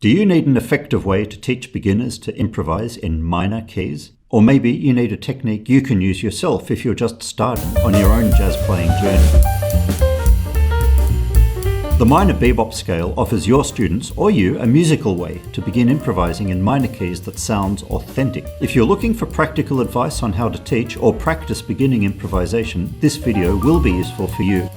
Do you need an effective way to teach beginners to improvise in minor keys? Or maybe you need a technique you can use yourself if you're just starting on your own jazz playing journey. The Minor Bebop Scale offers your students or you a musical way to begin improvising in minor keys that sounds authentic. If you're looking for practical advice on how to teach or practice beginning improvisation, this video will be useful for you.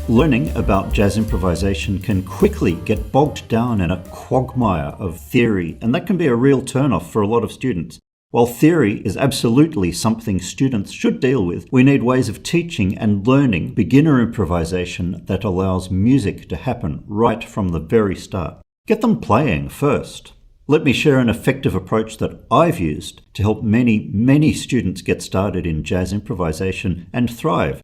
Learning about jazz improvisation can quickly get bogged down in a quagmire of theory, and that can be a real turnoff for a lot of students. While theory is absolutely something students should deal with, we need ways of teaching and learning beginner improvisation that allows music to happen right from the very start. Get them playing first. Let me share an effective approach that I've used to help many students get started in jazz improvisation and thrive.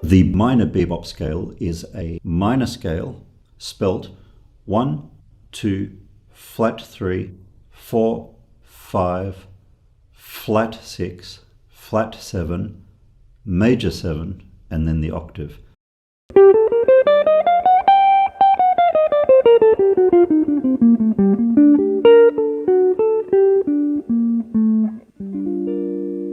The minor bebop scale is a minor scale spelt 1, 2, flat 3, 4, 5, flat 6, flat 7, major 7, and then the octave.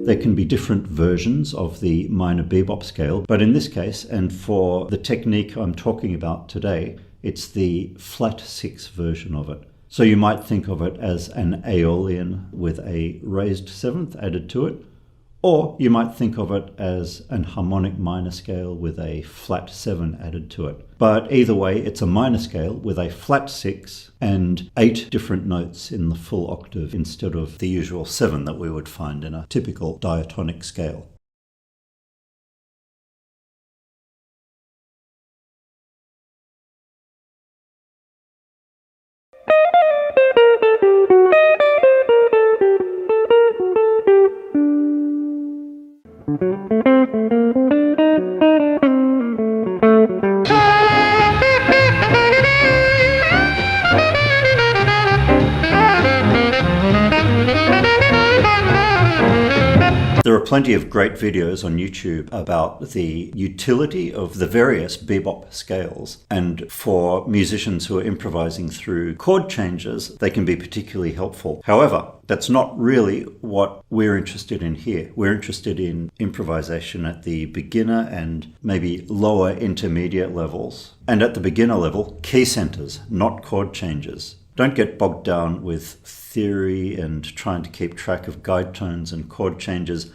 There can be different versions of the minor bebop scale, but in this case, and for the technique I'm talking about today, it's the flat 6 version of it. So you might think of it as an Aeolian with a raised 7th added to it, or you might think of it as an harmonic minor scale with a flat 7 added to it. But either way, it's a minor scale with a flat 6 and 8 different notes in the full octave instead of the usual 7 that we would find in a typical diatonic scale. There are plenty of great videos on YouTube about the utility of the various bebop scales, and for musicians who are improvising through chord changes, they can be particularly helpful. However, that's not really what we're interested in here. We're interested in improvisation at the beginner and maybe lower intermediate levels. And at the beginner level, key centers, not chord changes. Don't get bogged down with theory and trying to keep track of guide tones and chord changes.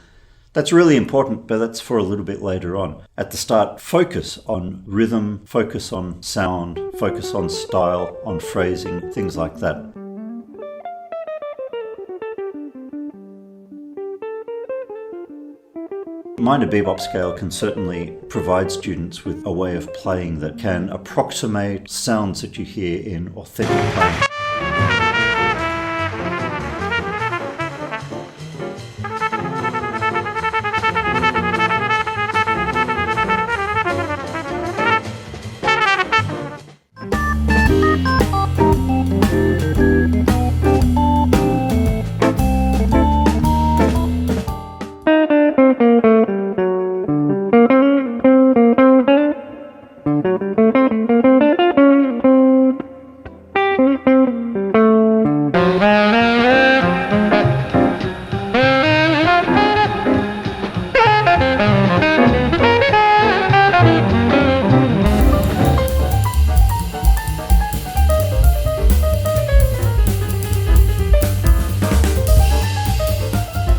That's really important, but that's for a little bit later on. At the start, focus on rhythm, focus on sound, focus on style, on phrasing, things like that. Minor bebop scale can certainly provide students with a way of playing that can approximate sounds that you hear in authentic playing.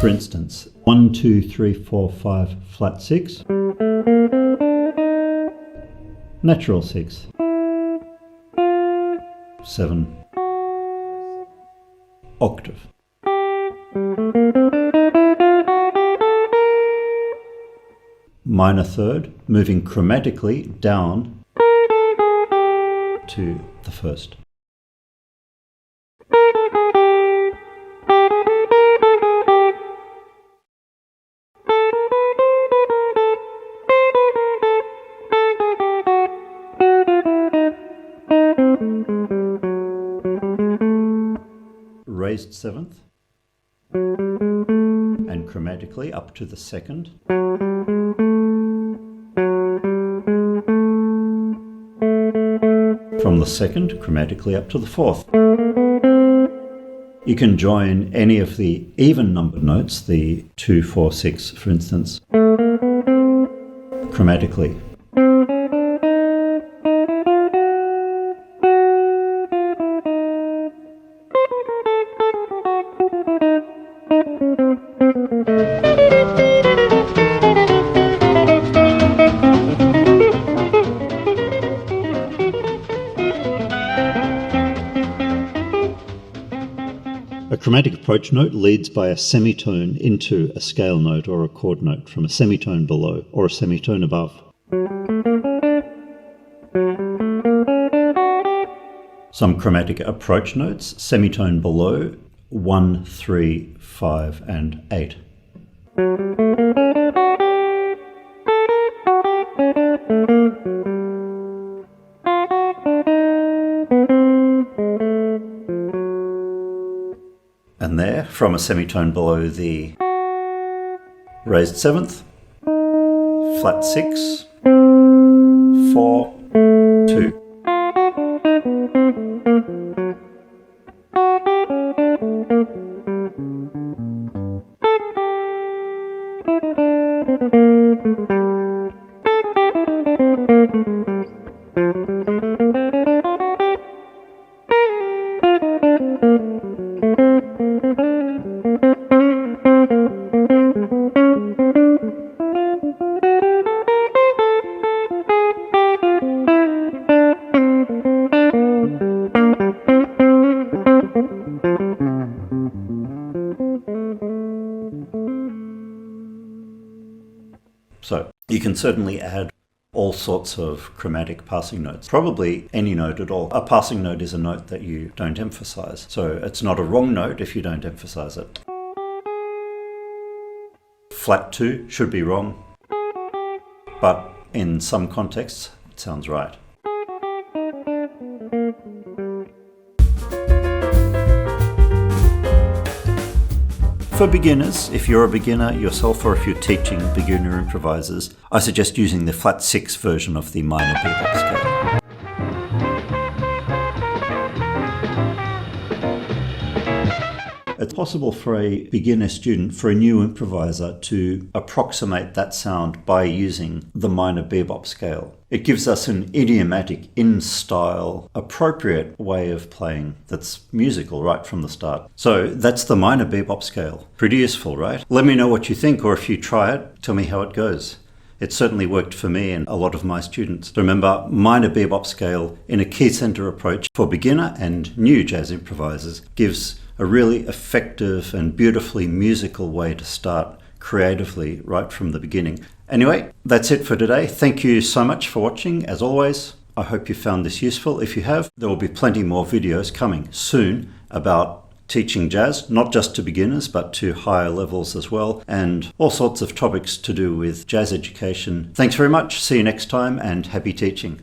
For instance, 1, 2, 3, 4, 5, flat 6, natural 6, 7, octave. Minor third, moving chromatically down to the first. raised 7th, and chromatically up to the 2nd. From the 2nd, chromatically up to the 4th. You can join any of the even numbered notes, the 2, 4, 6, for instance, chromatically. A chromatic approach note leads by a semitone into a scale note or a chord note from a semitone below or a semitone above. Some chromatic approach notes, semitone below, 1, 3, 5, and 8. And there, from a semitone below the raised 7th, flat 6, 4, 2. So you can certainly add all sorts of chromatic passing notes, probably any note at all. A passing note is a note that you don't emphasize, so it's not a wrong note if you don't emphasize it. Flat 2 should be wrong, but in some contexts it sounds right. For beginners, if you're a beginner yourself or if you're teaching beginner improvisers, I suggest using the flat 6 version of the Minor Bebop Scale. It's possible for a beginner student, for a new improviser, to approximate that sound by using the Minor Bebop Scale. It gives us an idiomatic, in-style, appropriate way of playing that's musical right from the start. So that's the Minor Bebop Scale. Pretty useful, right? Let me know what you think, or if you try it, tell me how it goes. It certainly worked for me and a lot of my students. Remember, Minor Bebop Scale in a key center approach for beginner and new jazz improvisers gives a really effective and beautifully musical way to start creatively right from the beginning. Anyway, that's it for today. Thank you so much for watching. As always, I hope you found this useful. If you have, there will be plenty more videos coming soon about teaching jazz, not just to beginners, but to higher levels as well, and all sorts of topics to do with jazz education. Thanks very much. See you next time, and happy teaching.